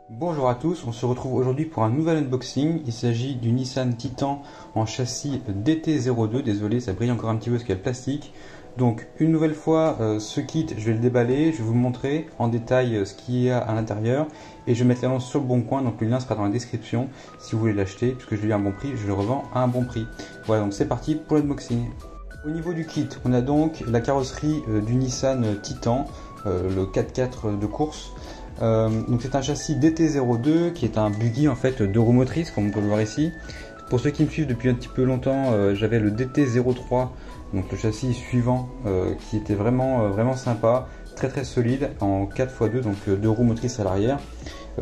Bonjour à tous, on se retrouve aujourd'hui pour un nouvel unboxing. Il s'agit du Nissan Titan en châssis DT02. Désolé, ça brille encore un petit peu parce qu'il y a le plastique. Donc une nouvelle fois, ce kit, je vais le déballer, je vais vous montrer en détail ce qu'il y a à l'intérieur. Et je vais mettre l'annonce sur le bon coin, donc le lien sera dans la description si vous voulez l'acheter. Puisque je l'ai eu à un bon prix, je le revends à un bon prix. Voilà, donc c'est parti pour l'unboxing. Au niveau du kit, on a donc la carrosserie du Nissan Titan, le 4x4 de course. Donc c'est un châssis DT02 qui est un buggy en fait 2 roues motrices comme on peut le voir ici. Pour ceux qui me suivent depuis un petit peu longtemps, j'avais le DT03, donc le châssis suivant qui était vraiment sympa, très solide en 4x2, donc 2 roues motrices à l'arrière.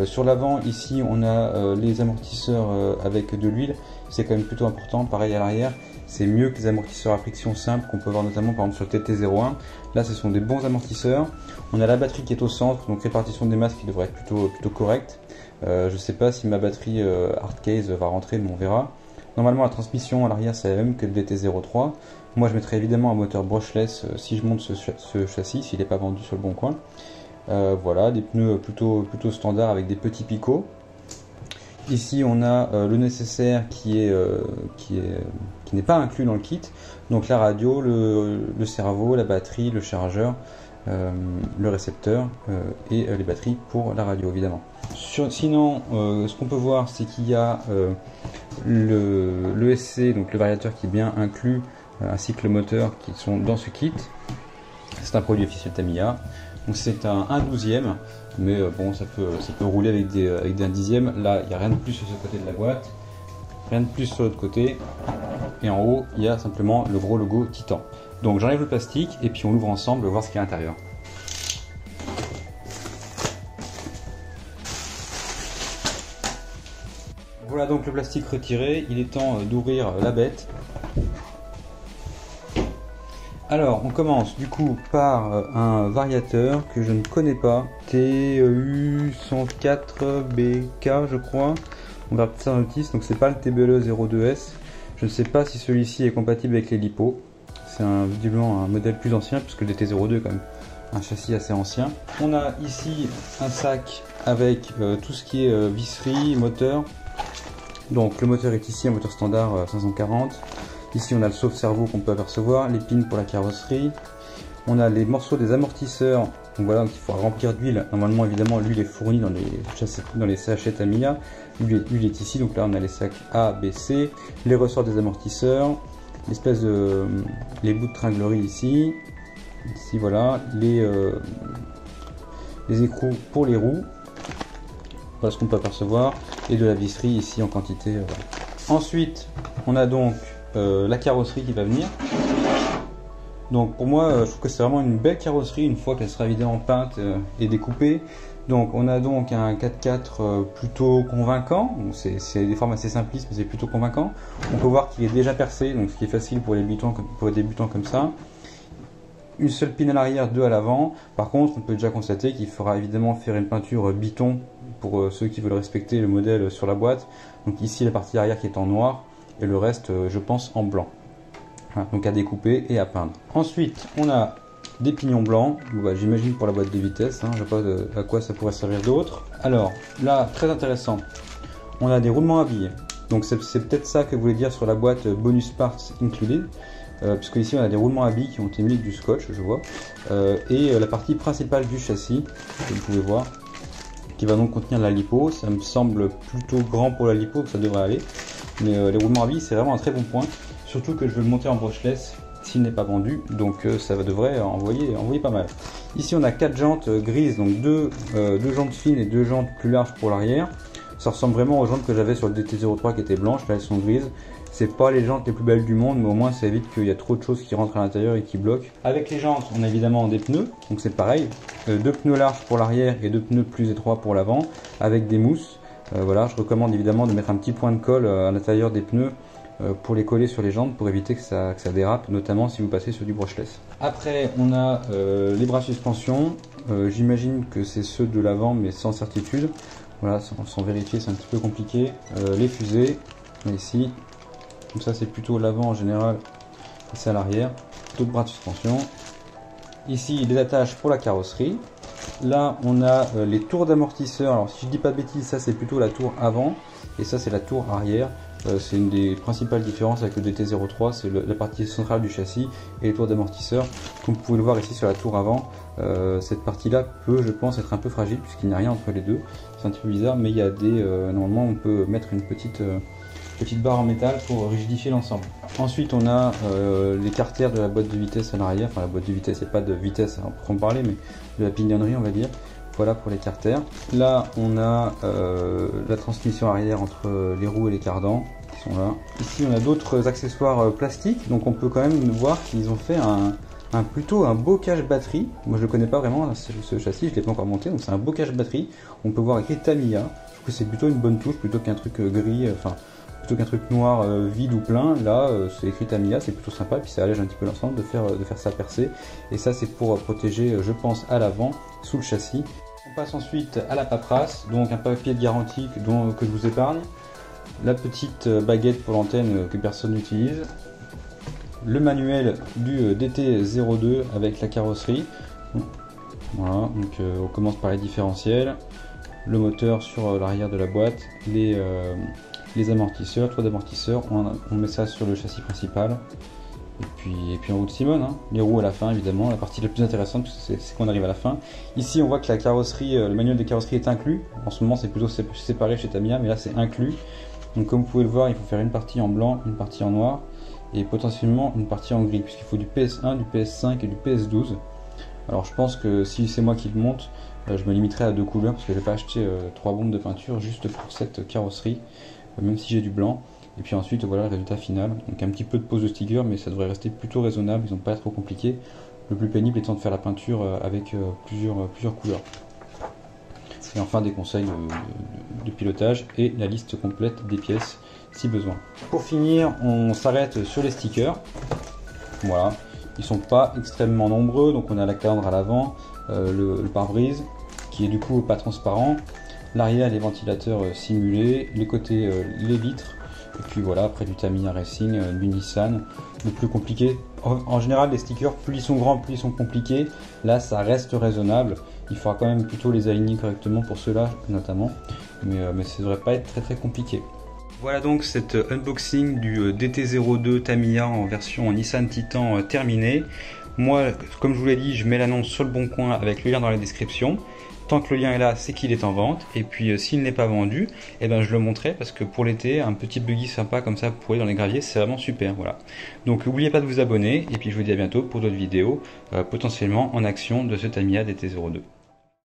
Sur l'avant ici on a les amortisseurs avec de l'huile, c'est quand même plutôt important, pareil à l'arrière. C'est mieux que les amortisseurs à friction simple qu'on peut voir notamment par exemple sur le TT01. Là ce sont des bons amortisseurs. On a la batterie qui est au centre, donc répartition des masses qui devrait être plutôt correcte. Je ne sais pas si ma batterie hardcase va rentrer, mais on verra. Normalement la transmission à l'arrière c'est la même que le DT03. Moi je mettrai évidemment un moteur brushless si je monte ce châssis, s'il n'est pas vendu sur le bon coin. Voilà, des pneus plutôt standards avec des petits picots. Ici on a le nécessaire qui n'est pas inclus dans le kit, donc la radio, le cerveau, la batterie, le chargeur, le récepteur et les batteries pour la radio évidemment. Sinon ce qu'on peut voir c'est qu'il y a le SC, donc le variateur qui est bien inclus, ainsi que le moteur qui sont dans ce kit. C'est un produit officiel Tamiya. Donc c'est un 1/12e, mais bon ça peut rouler avec des 1/10e. Là il n'y a rien de plus sur ce côté de la boîte, rien de plus sur l'autre côté, et en haut il y a simplement le gros logo Titan. Donc j'enlève le plastique et puis on l'ouvre ensemble pour voir ce qu'il y a à l'intérieur. Voilà donc le plastique retiré, il est temps d'ouvrir la bête. Alors on commence du coup par un variateur que je ne connais pas, TU104BK je crois, on verra peut-être ça dans le notice, donc c'est pas le TBLE02S, je ne sais pas si celui-ci est compatible avec les LiPo, c'est visiblement un modèle plus ancien puisque le DT02 est quand même un châssis assez ancien. On a ici un sac avec tout ce qui est visserie, moteur, donc le moteur est ici un moteur standard 540. Ici on a le sauve-cerveau qu'on peut apercevoir, les pins pour la carrosserie, on a les morceaux des amortisseurs, donc voilà, qu'il faut remplir d'huile. Normalement évidemment l'huile est fournie dans les sachets Tamiya, l'huile est ici, donc là on a les sacs A, B, C, les ressorts des amortisseurs, les bouts de tringlerie ici voilà, les écrous pour les roues, voilà ce qu'on peut apercevoir, et de la visserie ici en quantité. Voilà. Ensuite on a donc la carrosserie qui va venir. Donc pour moi je trouve que c'est vraiment une belle carrosserie une fois qu'elle sera évidemment peinte et découpée. Donc on a donc un 4x4 plutôt convaincant, c'est des formes assez simplistes mais c'est plutôt convaincant. On peut voir qu'il est déjà percé, donc ce qui est facile pour les débutants comme ça. Une seule pine à l'arrière, 2 à l'avant. Par contre on peut déjà constater qu'il faudra évidemment faire une peinture biton pour ceux qui veulent respecter le modèle sur la boîte. Donc ici la partie arrière qui est en noir et le reste je pense en blanc. Voilà, donc à découper et à peindre. Ensuite on a des pignons blancs, bah, j'imagine pour la boîte de vitesse, je ne sais pas à quoi ça pourrait servir d'autre. Alors là, très intéressant, on a des roulements à billes, donc c'est peut-être ça que voulait dire sur la boîte bonus parts included, puisque ici on a des roulements à billes qui ont été mis avec du scotch, je vois, et la partie principale du châssis, que vous pouvez voir, qui va donc contenir la lipo. Ça me semble plutôt grand pour la lipo, que ça devrait aller, mais les roulements à billes c'est vraiment un très bon point, surtout que je vais le monter en brushless s'il n'est pas vendu, donc ça devrait envoyer pas mal. Ici on a 4 jantes grises, donc deux jantes fines et 2 jantes plus larges pour l'arrière. Ça ressemble vraiment aux jantes que j'avais sur le DT03 qui étaient blanches, là elles sont grises. C'est pas les jantes les plus belles du monde, mais au moins ça évite qu'il y a trop de choses qui rentrent à l'intérieur et qui bloquent. Avec les jantes, on a évidemment des pneus, donc c'est pareil, 2 pneus larges pour l'arrière et 2 pneus plus étroits pour l'avant, avec des mousses. Voilà, je recommande évidemment de mettre un petit point de colle à l'intérieur des pneus pour les coller sur les jantes pour éviter que ça dérape, notamment si vous passez sur du brushless. Après on a les bras suspension, j'imagine que c'est ceux de l'avant mais sans certitude, voilà, sans vérifier c'est un petit peu compliqué. Les fusées, ici, comme ça c'est plutôt l'avant en général, c'est à l'arrière, d'autres bras de suspension. Ici les attaches pour la carrosserie, Là, on a les tours d'amortisseur. Alors, si je dis pas de bêtises, ça c'est plutôt la tour avant et ça c'est la tour arrière. C'est une des principales différences avec le DT03, c'est la partie centrale du châssis et les tours d'amortisseur. Comme vous pouvez le voir ici sur la tour avant, cette partie-là peut, je pense, être un peu fragile puisqu'il n'y a rien entre les deux. C'est un petit peu bizarre, mais il y a des. Normalement, on peut mettre une petite barre en métal pour rigidifier l'ensemble. Ensuite, on a les carters de la boîte de vitesse à l'arrière. Enfin, la boîte de vitesse, il n'y a pas de vitesse à en parler, mais de la pignonnerie, on va dire. Voilà pour les carters. Là, on a la transmission arrière entre les roues et les cardans qui sont là. Ici, on a d'autres accessoires plastiques. Donc, on peut quand même voir qu'ils ont fait plutôt un beau cache batterie. Moi, je le connais pas vraiment, ce châssis, je l'ai pas encore monté. Donc, c'est un beau cache batterie. On peut voir écrit Tamiya. Je trouve que c'est plutôt une bonne touche plutôt qu'un truc gris. Enfin, plutôt qu'un truc noir vide ou plein. Là, c'est écrit Tamiya, c'est plutôt sympa. Puis ça allège un petit peu l'ensemble de faire ça percer. Et ça, c'est pour protéger, je pense, à l'avant, sous le châssis. On passe ensuite à la paperasse, donc un papier de garantie que je vous épargne, la petite baguette pour l'antenne que personne n'utilise, le manuel du DT02 avec la carrosserie. Voilà, donc on commence par les différentiels, le moteur sur l'arrière de la boîte, les amortisseurs, tours d'amortisseurs, on met ça sur le châssis principal. Et puis en route Simone, hein. Les roues à la fin évidemment, la partie la plus intéressante c'est qu'on arrive à la fin. Ici on voit que la carrosserie, le manuel de carrosserie est inclus. En ce moment c'est plutôt séparé chez Tamiya, mais là c'est inclus. Donc comme vous pouvez le voir, il faut faire une partie en blanc, une partie en noir et potentiellement une partie en gris, puisqu'il faut du PS1, du PS5 et du PS12. Alors je pense que si c'est moi qui le monte, je me limiterai à 2 couleurs, parce que je vais pas acheter 3 bombes de peinture juste pour cette carrosserie, même si j'ai du blanc. Et puis ensuite voilà le résultat final, donc un petit peu de pose de sticker, mais ça devrait rester plutôt raisonnable, ils n'ont pas l'air trop compliqués. Le plus pénible étant de faire la peinture avec plusieurs couleurs. Et enfin des conseils de pilotage et la liste complète des pièces si besoin. Pour finir, on s'arrête sur les stickers. Voilà, ils sont pas extrêmement nombreux, donc on a la calandre à l'avant, le pare-brise qui est du coup pas transparent, l'arrière les ventilateurs simulés, les côtés les vitres. Et puis voilà, après du Tamiya Racing, du Nissan, le plus compliqué. En général, les stickers, plus ils sont grands, plus ils sont compliqués. Là, ça reste raisonnable. Il faudra quand même plutôt les aligner correctement pour ceux-là, notamment. Mais ça devrait pas être très compliqué. Voilà donc cet unboxing du DT02 Tamiya en version Nissan Titan terminé. Moi, comme je vous l'ai dit, je mets l'annonce sur le bon coin avec le lien dans la description. Tant que le lien est là, c'est qu'il est en vente. Et puis s'il n'est pas vendu, eh ben, je le montrerai parce que pour l'été, un petit buggy sympa comme ça pour aller dans les graviers, c'est vraiment super. Voilà. Donc n'oubliez pas de vous abonner. Et puis je vous dis à bientôt pour d'autres vidéos potentiellement en action de ce Tamiya DT02.